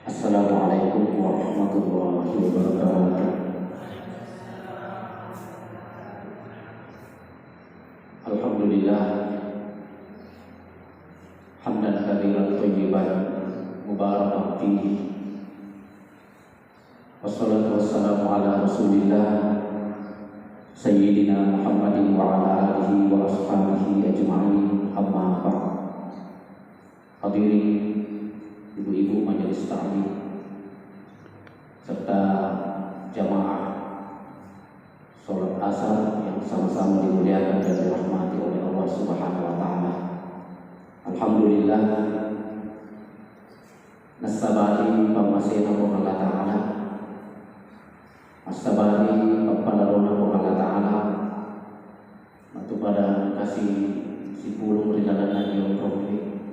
Assalamualaikum warahmatullahi wabarakatuh. Alhamdulillah, hamdan katsiran thayyiban mubarakan fihi. Wassalatu wassalamu ala Rasulillah Sayyidina Muhammadin wa ala alihi wa ashabihi ajma'in, amma ba'd. Hadirin ibu-ibu majelis taklim serta jamaah sholat asar yang sama-sama dimuliakan dan dirahmati oleh Allah Subhanahu wa taala. Alhamdulillah, nasabari pamasena ko Allah taala, nasabari papalarona ko Allah taala, pada kasih si pulung perjalanan yang profil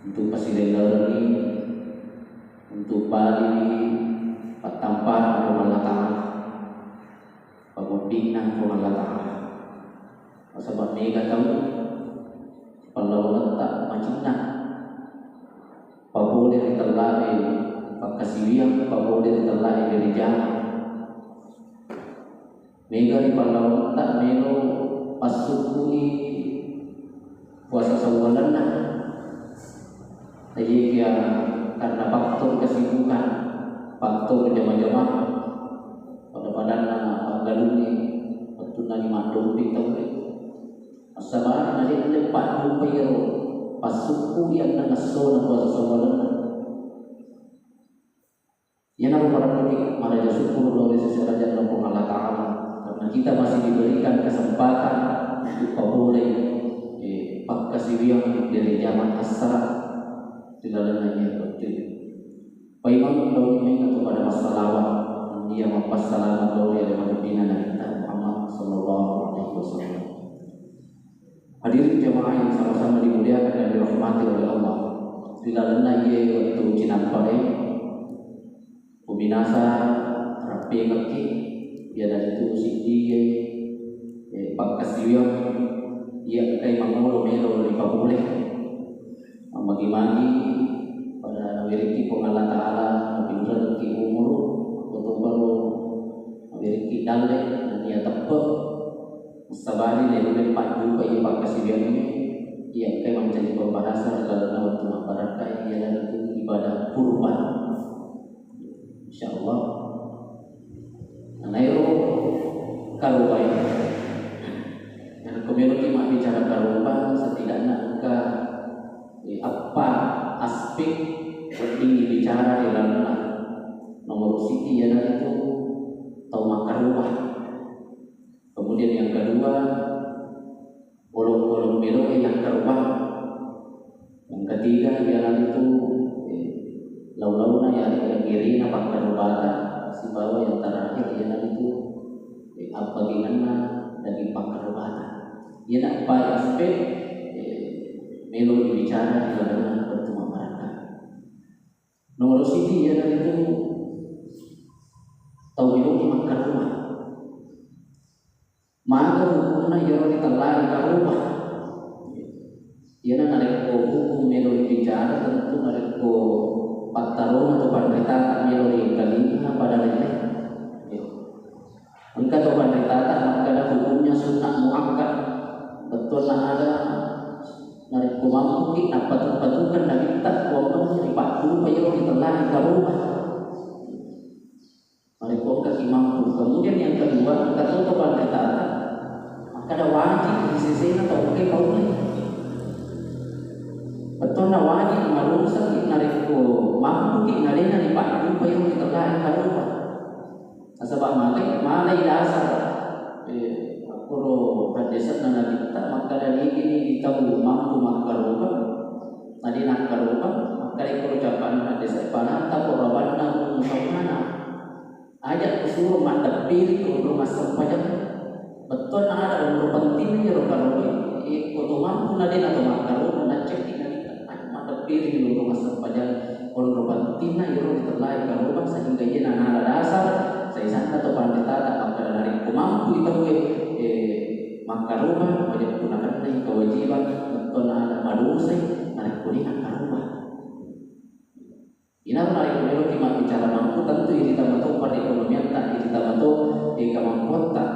untuk pasilegalani, untuk bali patampan ko Allah taala, pagupinang ko Allah taala. Masabab mega kamu palawata macina pabode terlare pagkasiwiyang pabode terlare dari jalan mega di palawata meno pasukui puasa sawalan na jadi ya karena faktor kesibukan, faktor jamaah-jamaah pada badan paggaluni waktu nani mandong pitong asabana nali lepat rupayo pasuku yang nangaso na puasa sawalan yan ang parang maraja syukur dari sisi raja ng Allah Ta'ala karena kita masih diberikan kesempatan untuk pabulay pagkasiwiyang dari zaman asra dilalanya betul. Paimang daw may kepada masalawat dia mempasalamat daw ya dengan pimpinan kita Muhammad sallallahu alaihi wasallam. Hadirin jemaah yang sama-sama dimuliakan dan dirahmati oleh Allah. Dilalanya ye waktu cinampare pembinasa rapi kaki ya dari itu sidi pagkasiwiyang ia kay mangulo melo di pabulay magi-magi pada wiriki po Allah Ta'ala nabingran ki umur atau baru wiriki dalek dan dia tebak mustabani dari empat juga ia pagkasibian ini ia kay menjadi pembahasan dalam waktu masyarakat ialah itu ibadah kurban insyaallah anayo karubai dan community mak bicara karuban setidaknya apa aspek penting bicara di dalam nomor siti ialah itu tahu makan rumah. Kemudian yang kedua bolong-bolong belok yang ke rumah. Yang ketiga ialah itu lau-launa yang kiri nampak kerubata. Si bawah yang terakhir ialah itu apa gimana dari pakar rumah. Ia apa aspek melo bicara di dalam pertemuan mereka. Nomor sini ya dari itu tahu itu makan rumah. Maka hukumnya ya di telan ke rumah. Ia nak hukum melo bicara tentu ada patarun atau pendeta melo kalima pada lain. Engkau tahu pendeta maka ada hukumnya sunnah muakkad. Betul ada narik kumampu kita patut-patutkan dari kita kuamanya dipadu payo ditelan ke rumah narik kaki mampu. Kemudian yang kedua kita tutupan kita maka ada wajib di sisi atau pakai kaumnya betul na wajib marusa kita narik mampu kita narik dipadu payo ditelan ke rumah sebab malay dasar Kuro hadisat na kita maka dari ini tahu mampu makarupa tadi nak karupa maka ikut ucapan hadisat panah tak korban nak musamana ajak usul mantap diri untuk masuk pajak betul ada umur pentingnya karupa ikut mampu nadi atau makarupa nak cek ini mantap diri untuk masuk pajak umur pentingnya itu terlalu karupa sehingga ia nak dasar saya sana atau pandita tak akan dari mampu itu maka rumah wajib gunakan kewajiban betul ada manusia ada kuliah rumah Ina nari kumero kima bicara mampu tentu ini kita bentuk perekonomian tak ini kita bentuk kemampuan tak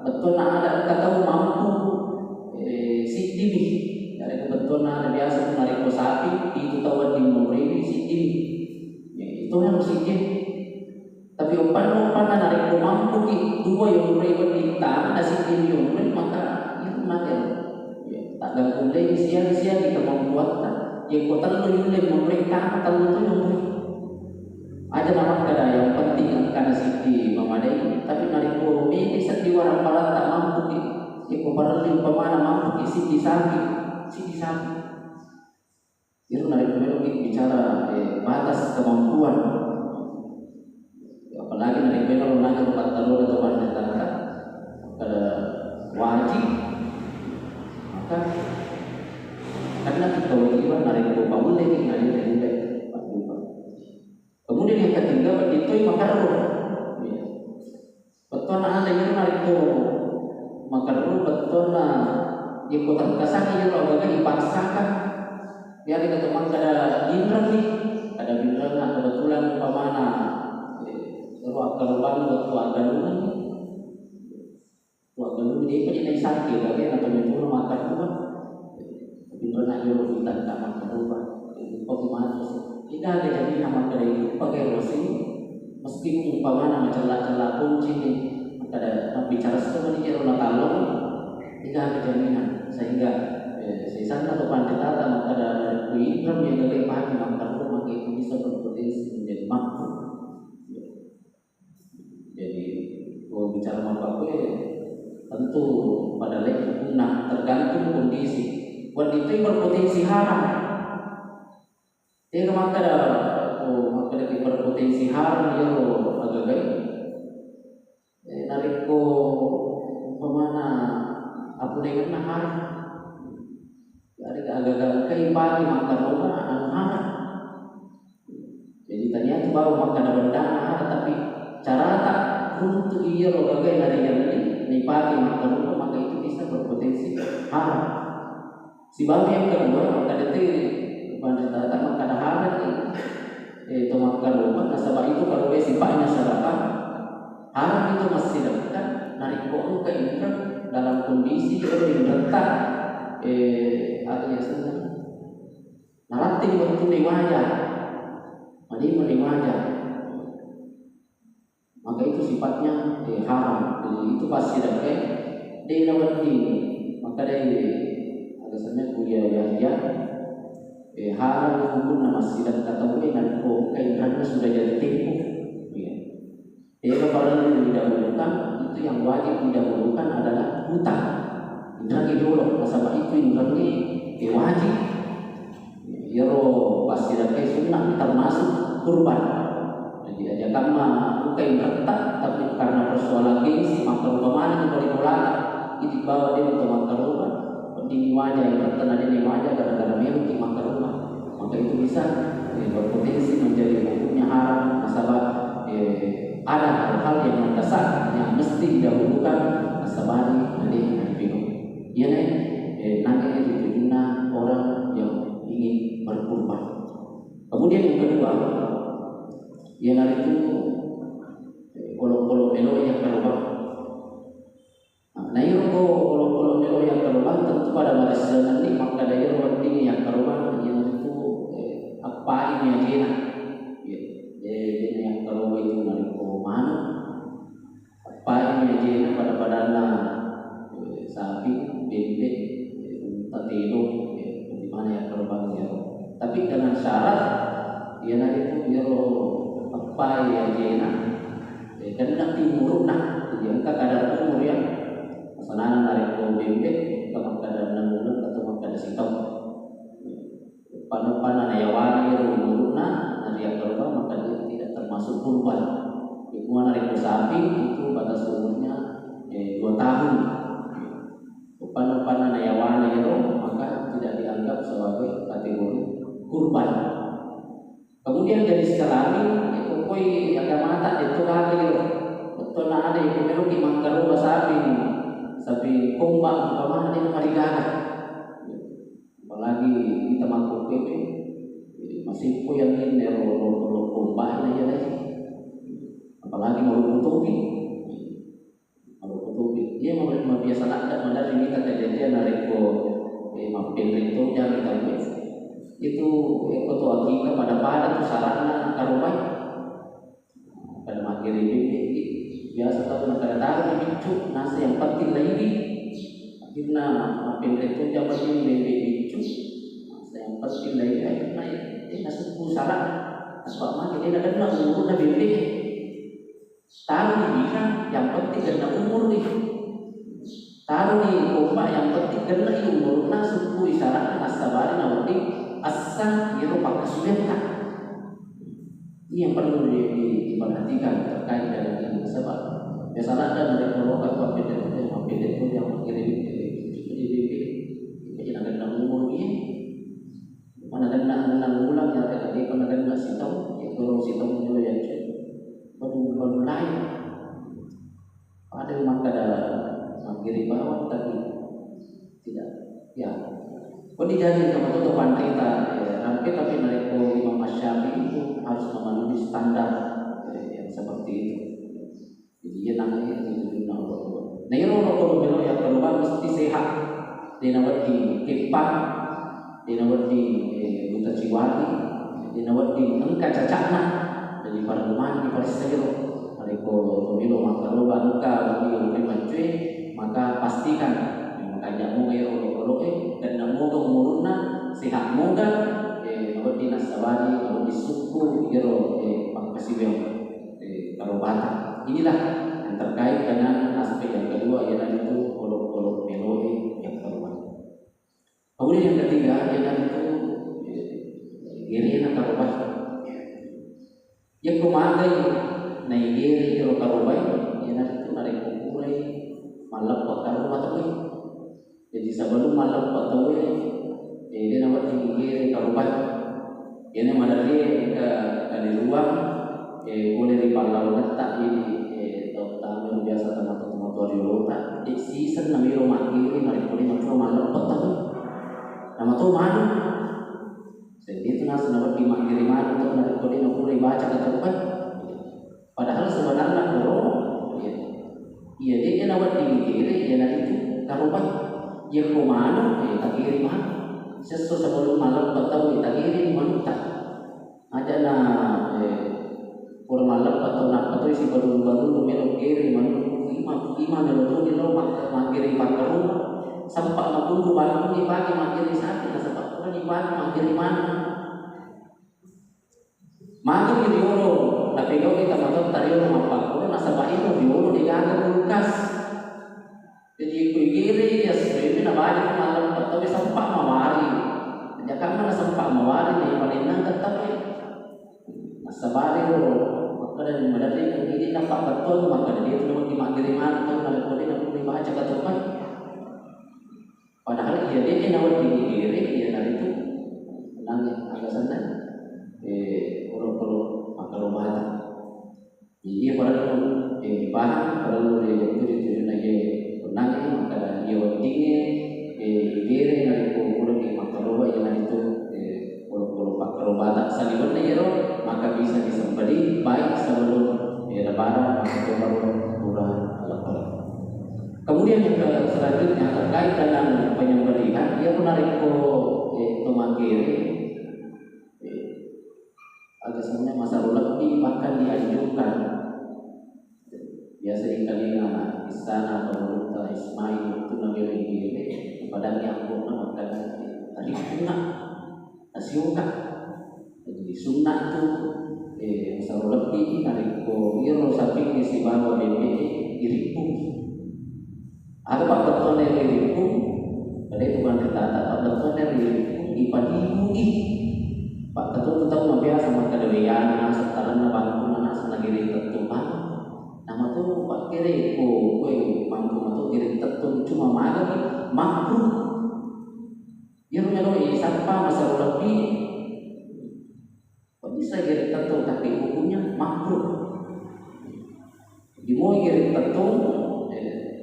betul nak ada kata mampu sitimi dari kebetulan ada biasa nari ko sapi itu tahu di memberi sitimi itu yang sitim tapi umpan nari ko mampu dua yang memberi kita ada sitimi yang memberi maka itu nanti tak ganggu lagi sia kita membuat tak yang kota lu yang memberi tak tahu itu yang ada nama kada yang penting karena siti memadai tapi nariko ini seti warang barat tak mampu ki koparan pemana mampu ki siti sapi itu nariko melo bicara batas kemampuan apalagi nariko kalau nanya tempat telur atau mana tanda kada wajib maka karena kita wajib nariko pamule ki nariko kemudian yang ketiga itu makarro. Betul na ada yang nariko makarro betul na yang kota kasani yang orang dipaksakan. Biar kita teman kada gindran nih, ada gindran na kebetulan pamana. Kalau akan waktu agalunan, dia kan ini sakit, tapi atau itu makarro kan. Gindran na yang kita tak makarro kan. Bagaimana sih? Tidak ada jadi nama kedai pakai rosi meski umpamana macam-macam kunci ada bicara sesuatu di jalan talong tidak ada jaminan sehingga sisa atau pandita atau ada kuiram yang dari pagi maka itu bisa berpotensi menjadi mampu. Jadi kalau bicara mampu tentu pada level tergantung kondisi. Buat itu berpotensi haram. Dia maka ada berpotensi haram dia agak baik. Nariko pemana apa dengan haram. Jadi agak keimpati maka roba haram. Jadi tadinya tu baru makan benda haram tapi cara tak untuk ia agak dari yang ini pagi maka roba maka itu bisa berpotensi haram. Si babi yang kedua maka detik pandita tak makan haram itu makan rumah nasabah itu kalau dia sifatnya masyarakat haram itu masih dekat nariko ke indra dalam kondisi yang letak artinya sebenarnya narati waktu riwayat maka itu sifatnya haram jadi itu pasti dekat dia lawan ini maka dia alasannya kuliah belajar haram hukum nama sidang kata dan keindahannya sudah jadi tempuh. Kalau yang didahulukan itu yang wajib didahulukan adalah hutang. Indra dulu, nasabah itu indra ini wajib. Yero pasti dapat sunnah termasuk kurban. Jadi aja kama bukan indra tapi karena persoalan gengsi maka umpamanya itu boleh itu bawa dia untuk makan rumah. Penting wajah yang terkena di wajah gara-gara merek makan rumah maka itu bisa berpotensi menjadi hukumnya haram nasabah ada hal-hal yang mendesak yang mesti didahulukan nasabah nanti minum iya nanti diterima orang yang ingin berkurban kemudian yang kedua yang itu kolom-kolom melo yang keluar nah itu kolom-kolom melo yang keluar tentu pada masa nanti maka dari ini yang keluar yang itu apa ini aja jadi yang keluar itu dari koman apa ini aja pada badannya sapi bebek tatilo di mana yang keluar ya tapi dengan syarat dia nanti itu apa aja dan nanti timur jadi angka kadar umur yang pesanan dari bebek kalau kadar 6 bulan atau kadar sitau panen ayawani rumuruna nanti yang berubah maka dia tidak termasuk kurban. Hikmah dari sapi itu batas umurnya 2 tahun. Panen ayawani itu maka tidak dianggap sebagai kategori kurban. Kemudian jadi sekarang itu koi agama tak itu lagi betul ada yang merugi mangkaru sapi kumbang kemana dia marigaga. Apalagi kita mampu PP masih yang ini cuk nasi yang penting lagi akhirnya pendek itu jabat ini bebek bicu nasi yang penting lagi akhirnya nasi salah asal mah dia ada nak umur na bebek taruh di bina yang penting karena umur nih taruh di pompa yang penting karena umur na suku isyarat nasabari nawati asa hero pakasuenta. Ini yang perlu diperhatikan terkait dengan ini sebab biasanya ada dari provokasi PDT itu yang mengirim PDP jadi nak umur ini mana nak ulang yang tadi pernah nak sitong itu sitong juga yang baru lain ada yang kada mengirim bawah tapi tidak ya kau dijadikan sama tu pantai hampir tapi mereka Imam Syafi'i itu harus memenuhi standar yang seperti itu. Jadi dia namanya itu Allah. Nah ini orang yang keluar mesti sehat. Dia nawat di Kepang, dia nawat di Buta Ciwati, dia nawat di Engka Cacakna, dari para rumah di Palestina. Mereka pemilu maka lupa engka bagi macui maka pastikan makanya mau orang dan namo umurna sehat moga kalau di nasabari kalau di suku hero pangkasiweng karobata inilah yang terkait dengan aspek yang kedua ialah itu kolok melodi yang karobata. Kemudian yang ketiga ialah itu girian karobata yang kumagai naigiri hero karobata ialah itu narik kukurai malap karobata ini. Jadi sebelum malam patawai, dia nawat tinggi karubat. Ini madari ke luar, boleh dipalau letak ini tamu biasa tanah motor di rota. Di season namiro mati ini mari boleh macam malam patawai. Nama tu mana? Jadi itu nasi nawat di makiri mana untuk nanti boleh baca karubat. Padahal sebenarnya orang, dia nawat tinggi dia nanti itu karubat. Yang kumano tak kiri mah sesuatu sebelum malam tahu tak kiri mana tak aja na kurang malam atau nak atau si baru lumelo kiri mana lima melo di rumah makiri pakar sampai mapundu bangun di pagi makiri sakit sampai kurang di pagi makiri mana makiri di oro tapi kalau kita makan tadi rumah pakar nasabah itu di oro digagal kulkas. Jadi kiri ya sebenarnya nak banyak malam tapi sempat mawari. Jangan mana sempat mawari ni paling nak tetap nasabari lo. Maka dari mana dia ini nampak betul maka dia tu nak dimagiriman tu nak boleh nak boleh baca ketukan. Padahal dia nawat di kiri dia dari itu nangis agak santai. Orang makalomata. Jadi perlu dipaham perlu ditunjuk lagi. Nanti maka dia tinggi diri dari pulau di Makaroba yang itu pulau Makaroba tak salibun nero maka bisa disembeli baik sebelum lebaran atau baru lebaran. Kemudian yang selanjutnya terkait dengan penyembelihan dia menarik tomangkiri agak sebenarnya masa lebih bahkan dianjurkan biasa kalinya di sana pemerintah Ismail itu nabi ini kepada yang pun makan tadi sunnah nasiuka jadi sunnah itu masa lebih dari kiro sapi di si bawa bebek diripu ada pak betul yang diripu pada itu kan ditata pak betul yang diripu ipadimu pak betul tetap biasa makan dewean setelah nabantu mana senagiri tertumpah nama tu pak kiri kue mampu atau kiri tertentu cuma malam mampu yang meloi sampai masa lebih bisa kiri tertentu tapi hukumnya mampu di mau kiri tertentu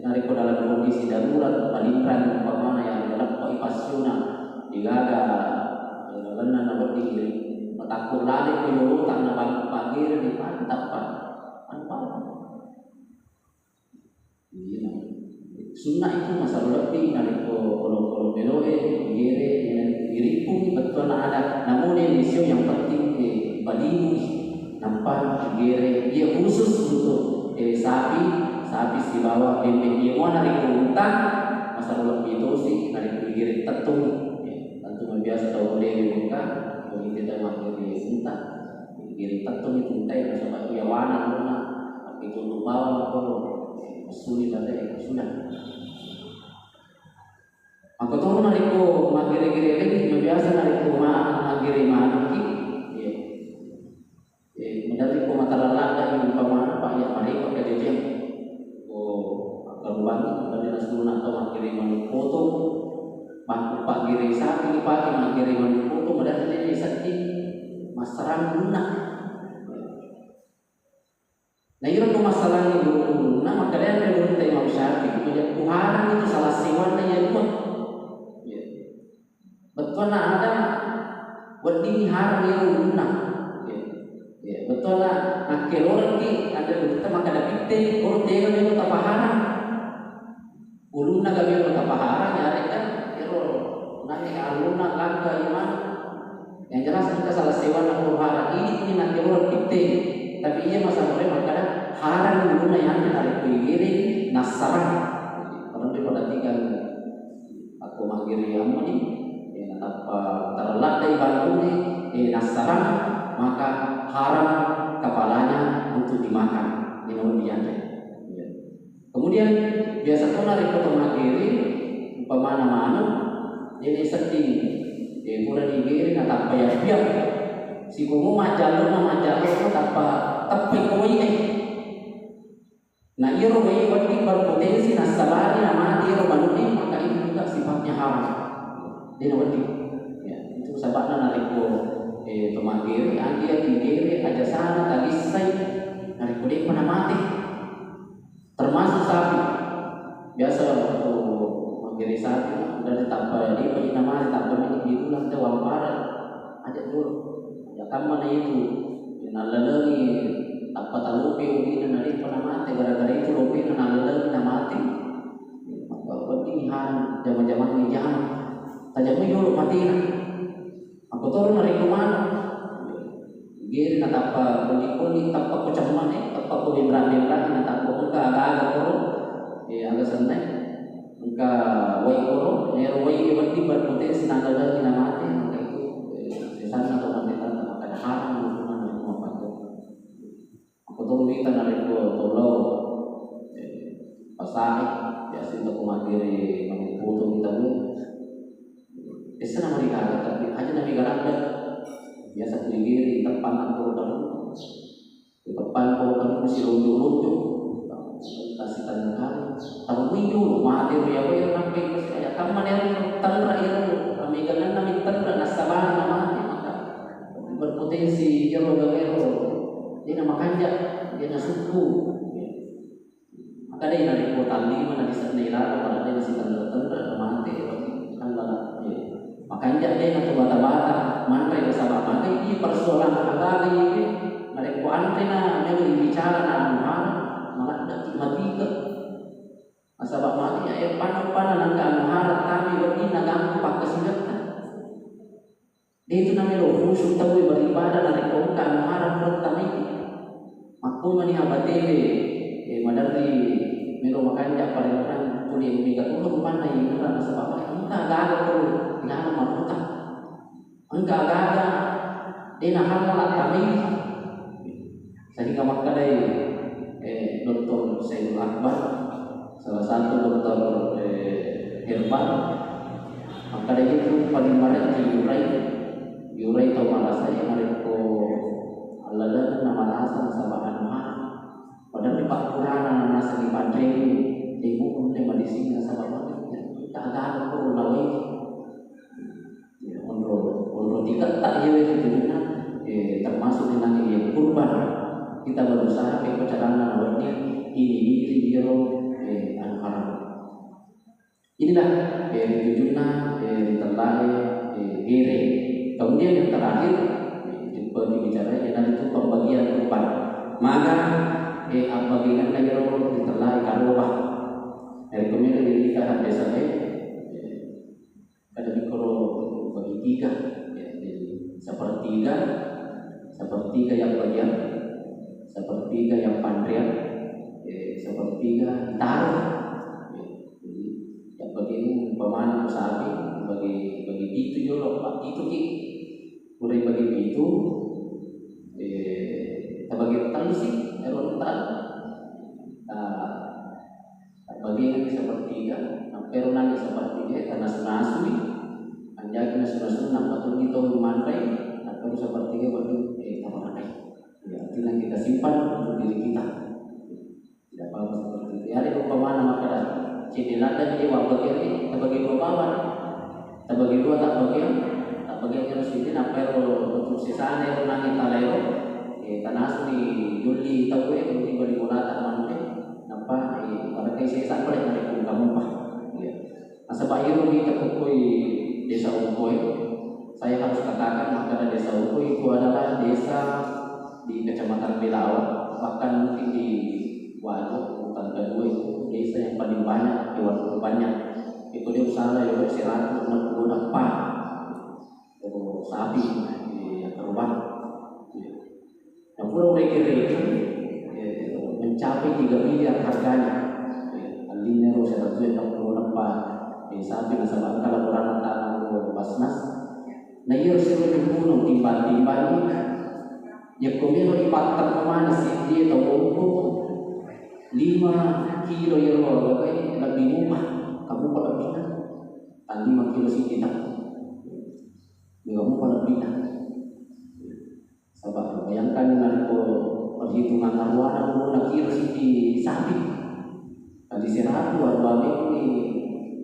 dari dalam kondisi darurat palingkan umpamanya yang dalam pasional digaga lena nama tinggi takut lari ke yo tak nak pagi di pantap pak sunnah itu masa lebih dari kalau beloe gere diripu betul ada namun ini isu yang penting badimu nampak gere dia khusus untuk sapi sapi si bawah bebek dia mau narik unta masa lebih itu sih narik pinggir tetung tentu biasa tahu dia buka begitu kita makin di unta pinggir tetung itu unta yang sama dia warna luna tapi itu untuk bawah kalau sulit ada yang sudah aku tahu narik ko magiri-giri lagi biasa narik ko magiri manuki mendapat ko matalala yung pamana pa ya mari ko kay dia o karuban dari nasuluna to magiri manupoto pagiri sapi pagi magiri manupoto mendapat dia sakti masarang guna na yun ko masalah ni guru na makalian kay tayo magsabi kaya Tuhan itu salah siwan na yan mo betul nak ada berdiri hari yang guna, betul nak nak kelor ni ada kita makan ada pite, orang tega melu tapahara, ulu nak melu tapahara nyari kan, kelor nanti aluna langka iman, yang jelas kita salah sewa nak tapahara ini nak kelor pite, tapi ia masa mereka makan haran guna yang dari pinggiri nasarah, orang dia pada tiga aku magiri yang ni. Apa terletak dari batu ini nasarang maka haram kepalanya untuk dimakan minum dianjak. Kemudian biasa tuh narik potong magiri pemana-mana jadi sedih dia pula digiri nggak payah biar si kumu majalur tanpa tapi koi nah ia robai wadi berpotensi nasabari nama dia robanuni maka itu juga sifatnya haram. Dia wadi, itu sebabnya narik ko pemagiri, dia digiri aja sana tadi say narik ko dia pernah mati, termasuk sapi. Biasa waktu magiri sapi dari tanpa dia pergi nama tanpa ini bilang jawab parah, aja dulu, ya kan mana itu, nalalagi tanpa talupi ubi narik pernah mati gara-gara itu ubi nalalagi mati, maka penting han zaman-zaman ini jangan. Tajamnya dulu mati na. Aku turun dari rumah. Giri na tapa kulit tapa ko caman tapa ko bibra na tapa ko aga ko. Aga sanay. Engka way ko way ibati berpotensi nagala na mati maka itu sana to mati na kada haram na mo pato. Aku turun kita dari ko tolo pasai biasa untuk kumagiri mangputo kita mo. Esa nama dikata tapi aja nabi galanda biasa kuligiri tepan aku kalau di depan kalau masih lucu kasih tanda kali tahu minggu mati ya boleh sampai kayak teman yang tandra itu kami ganan nami tandra nasabah mati maka berpotensi jero dia nama kanjak dia nasuku maka dia dari kota lima dari senira pada dia masih tandra mati kan lah makanya dia atau bata-bata mana yang sahabat maka ini persoalan agama ini mereka antena melu bicara na Tuhan malah dak mati ke sahabat mati ya panu-panu nang Tuhan kami berdina nagam pakai senjata dia itu namanya khusyuk tahu beribadah dari kaum Tuhan pertama ini aku mani abate madari melu makanya paling orang kuliah minggu itu mana yang benar sebab enggak ada tuh enggak maluta enggak ada dia halal kami sehingga maka dari Dr. Sayyidul Akbar salah satu dokter herbal maka dari itu paling banyak diurai atau malah saya mereka alada nama rasa sabahan mahal padahal di Pak Kurana nasa di Padre di buku tema di sini sahabat tak ada perlu lagi menurut kita tak jauh itu termasuk dengan yang kurban kita berusaha ke perjalanan awalnya ini biro haram inilah tujuannya terlari gere kemudian yang terakhir berbicara adalah itu pembagian kurban maka apabila negara orang terlari karubah dari kemudian kita ada sampai ada mikro bagi tiga sepertiga yang bagian sepertiga yang pandrian sepertiga taruh. Jadi yang bagi pemain sapi bagi itu juga pak itu ki mulai bagi itu bagi tang sih error tan bagi yang sepertiga pero nanti sepertiga karena sunasui anjak na sunasui nampak tu itu mantai atau sepertiga bagi tawarai ya artinya kita simpan untuk diri kita tidak apa seperti itu ya ada pemain maka cinilan dan jiwa bagi bagi pemain bagi dua tak bagian harus itu apa untuk sisaan yang nanti talero tanah di Juli tahu ya untuk beli mulatan manfaat apa pada kesehatan boleh narik kamu pak ya asal itu di Tekukui desa Ukoi saya harus katakan maka desa Ukoi itu adalah desa di kecamatan Belawan bahkan mungkin di Waduk urutan kedua itu desa yang paling banyak hewan banyak itu dia usaha ya 164 sapi yang terbang yang pun mereka mencapai 3 miliar harganya alinero 164 sapi nasabah kalau orang tanah basnas nah iya seluruh gunung timbang-timbang ya komino dipatang kemana sih dia tahu 5 kilo ya loh lebih murah kamu pada bina tadi 5 kilo sih kita kamu pada bina sabar bayangkan dengan perhitungan arwana mula kilo sih di sapi tadi seratu arwa ini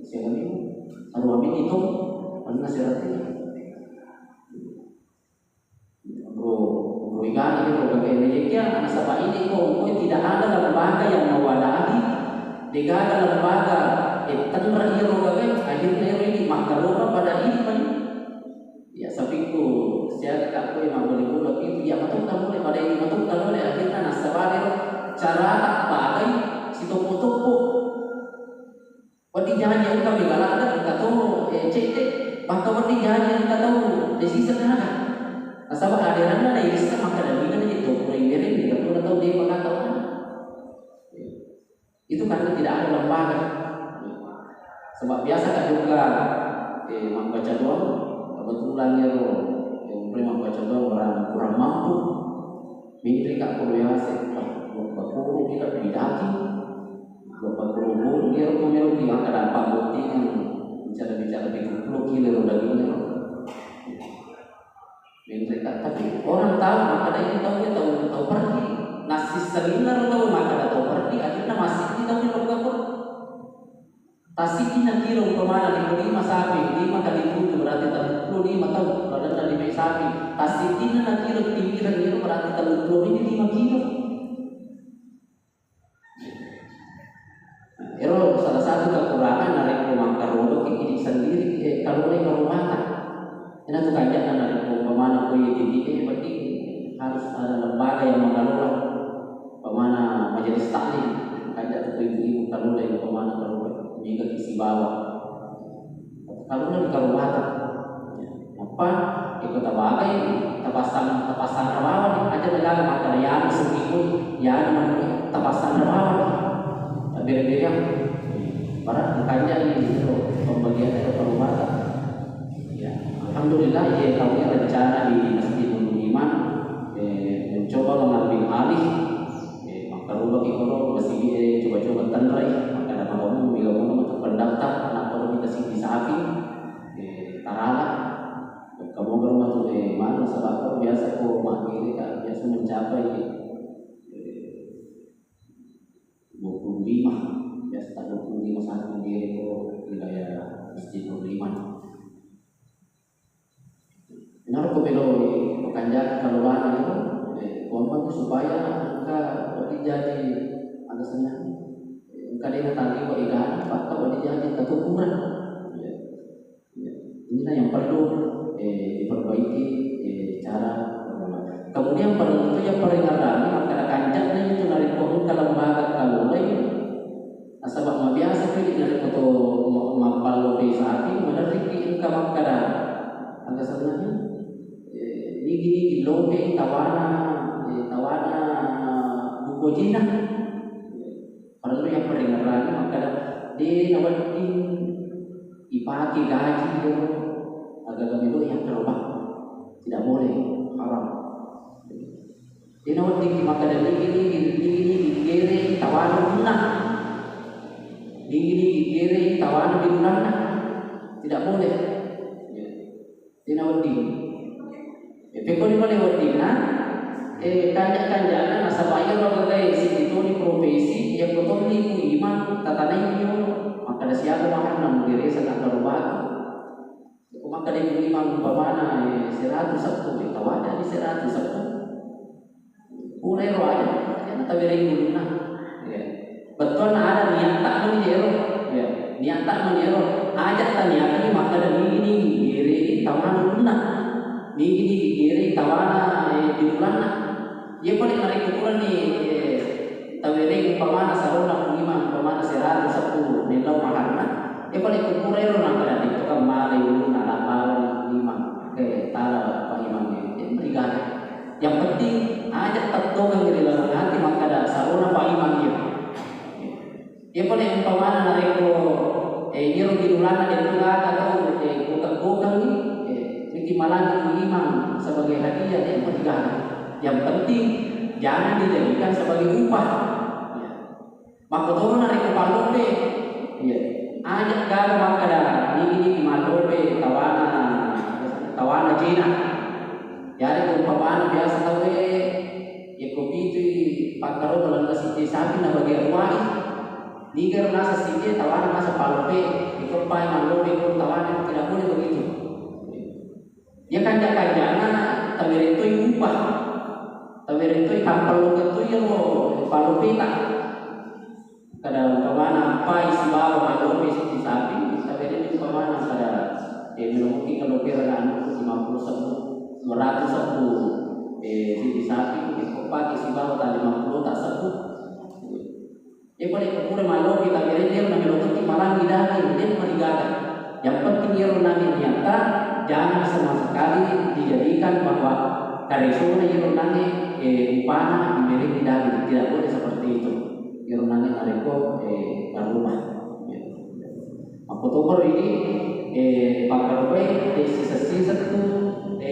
siapa ini arwa ini itu mana seratnya bro ikan ini bagaimana ya nasabah ini kok tidak ada lembaga yang mewadahi tidak ada lembaga tenra ia rogawe akhirnya ini makaroba pada ini ya sapiku saya tak boleh membeli budak itu ya betul kamu pada ini betul kamu akhirnya nasabah cara tak pakai si toko-toko wadi jangan kami galak ada kita tahu cek bahkan wadi jangan kita tahu desi sederhana nasabah adiran ada isa maka dan bina itu mulai beri kita tahu dia mengatakan itu karena tidak ada lembaga sebab biasa kan juga membaca doang kebetulan ya yang membaca doang orang kurang mampu mikir kak biasa bakuru kita bidati bakuru dia rumah dia akan apa bukti yang bicara di 20 kilo dagingnya mikir kak tapi orang tahu maka ini tahu pergi nasi selinar tahu maka tahu pergi akhirnya masih kita tahu bakuru Tasiki nanti kemana 5 sapi 5 kali 7 berarti 35 tahun kalau ada 5 sapi tasiki nanti pinggiran itu berarti 30 ini 5 kilo itu salah satu kekurangan dari rumah karodo ini sendiri kalau boleh ke rumah kan ini tuh kajian dari pemana koi titik berarti harus ada lembaga yang mengelola pemana majelis taklim kajian ibu kalau dari pemana karodo jika isi bawah kalau di Kabupaten apa ikut tabagai tapasan rawawan aja negara maka ya seminggu ya namanya tapasan rawawan beda-beda para kajian ini pembagian dari Kabupaten ya alhamdulillah ya kami rencana di Masjidul Iman mencoba mengambil alih maka rubah kalau masih coba-coba tenrai kamu bila untuk pendaftar atau kita sih sapi tarala kamu berumah tuh mana sebab biasa kok ini kan biasa mencapai 25 biasa 25 satu diri kok wilayah Masjidul Iman benar kok belo pekanjak keluar itu kompak supaya angka jadi ada senang kadang tadi kok ikan fakta bagi jadi ketukuran inilah yang perlu diperbaiki cara kemudian perlu itu yang paling alami maka kanjaknya itu dari pohon kalau lembaga kalau lain nasabah biasa itu dari foto mapal di sapi menarik ke makara agak sebenarnya ini lobe tawana buku Cina di nawadin ipaki gaji yo agak itu yang terubah tidak boleh, haram. Di nawadin maka dari ini kiri tawanan guna, ini kiri tawanan guna tidak boleh. Di nawadin, pekoni boleh wadina. Kanjak-kanjakan nasabaya bagai situ ni profesi yang betul ni ku iman tatanay niyo maka da siya kumahan ng diri sa nakarubago maka da ku iman pamana siratu sabtu tawada ni siratu sabtu ulay ro aja yan tawiring dulu na betul na ada niat tak menjero niat tak menjero ajak tanya ni maka da ni diri tawana na ni diri tawana di bulan dia boleh narik ukuran ni tawiring pamana saruna pengimang pamana siratu sabtu nilaw maharna dia boleh ukuran orang kada itu kembali dulu nak malam lima ke tala pengimang ini berikan yang penting ajak tertolong dari dalam hati maka ada saruna pengimang dia boleh pamana narik nyuruh diulang dan juga atau bukan ni malang pengimang sebagai hadiah dia berikan. Yang penting jangan dijadikan sebagai upah. Maka turun dari kepala be, ajak kalau maka dah ini malobe tawana Cina. Jadi umpamana biasa tahu kopi itu pakaro dalam kasih sapi na bagi ruai. Ni karena sesiji tawana masa palobe, ikut pai malobe ikut tawana tidak boleh begitu. Ya kanjak-kanjakna tapi itu upah. Tapi itu kapal itu yang palu pita. Kadang kemana apa isi bawa ada isi sapi. Tapi itu kemana kada mungkin kalau kira 50 100 isi sapi. Kopak isi bawa tadi 50 tak satu. Dia boleh kurang malu kita kira dia mengeluarkan malam tidak dia merigakan. Yang penting dia nanti nyata jangan sama sekali dijadikan bahwa karisuna yang nanti upana diberi tidak boleh seperti itu. Yang nanti nariko rumah. Aku tunggu ini pakar baik sisa itu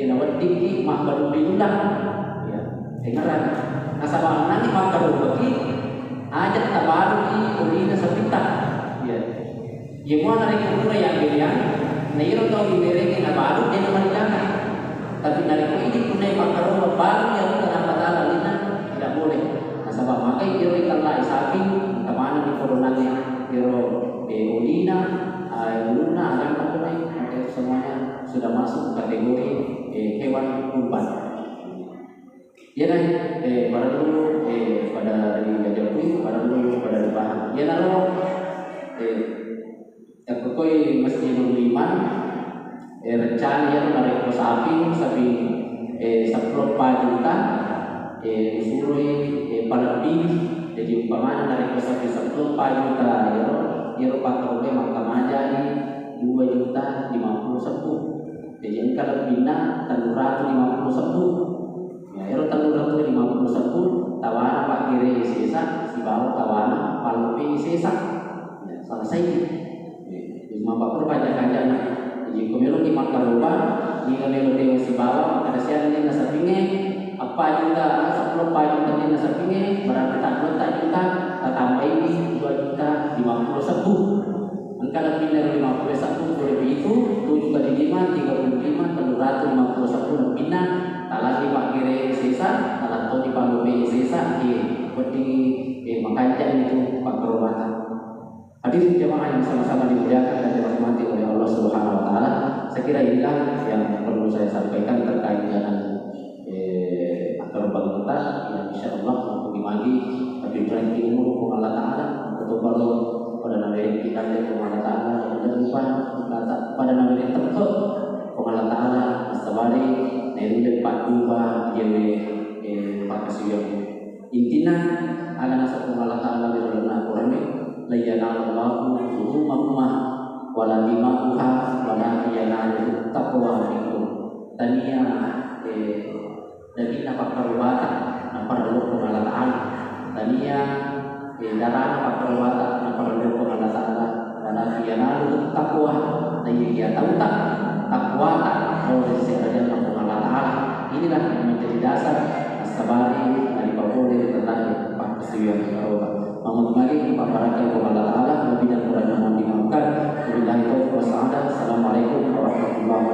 nawat tinggi mak baru diundang. Ya, dengaran. Nasabah nanti pakar bagi ajak tabaru di ulina sepita. Ya, jemua nariko pura yang bilian. Nairo tau diberi na baru dia menjaga. Tapi nariko ini punai pakar baru yang tidak boleh. Nasabah makai kiro ikanlah sapi kemana di koronanya kiro olina luna akan pakai semuanya sudah masuk kategori hewan kurban. Ya kan pada dulu pada di Gajah pada dulu pada di Bahan. Ya naro koi mesti beriman rencana yang menarik sapi 10 juta disuruh lebih jadi umpamanya dari sapi 10 juta euro pakai maka majani 2.050.000 jadi kalau bina 350.000 ya euro 350.000 tawana pak kiri sisa si bawah tawana paling sisa ya selesai cuma bakal pajak-pajaknya jadi kemelu di makan rumah di kemelu di si bawah ada siang ini nasa pinge apa juta 10 juta di nasa pinge berarti tak juta tambah ini 2.050.000 angka lebih dari 51 lebih itu 7 kali 5 35 351 lebih tak lagi pak kiri sisa tak lagi pak lebih sisa penting makanya itu pak kerumatan. Hadirin jemaah yang sama-sama dimuliakan dan dirahmati oleh Allah Subhanahu wa taala. Saya kira inilah yang perlu saya sampaikan terkait dengan akar kita yang insyaallah untuk dimagi tapi berarti ilmu Allah taala untuk kalau pada nabi kita dari Allah taala dan lupa pada nabi tempat Allah taala astabari nilai 42 jadi pakasiyo intinya ada nasab Allah taala di dalam Al-Qur'an layanallahu ruhumahuma wala dima'uha wala yanalu taqwa minkum tania dagina pakarubata na parlo ko Allah taala tania darah perbuatan perlu Allah Taala dan yanalu takwa dan dia tahu tak takwa tak oleh sekalian Allah Taala. Inilah yang menjadi dasar asabari dari boleh tentang kesucian Allah. Mengimani kepada Allah Taala lebih dan kurang mohon dimaafkan. Wabillahi taufiq wassalamu. Assalamualaikum warahmatullahi wabarakatuh.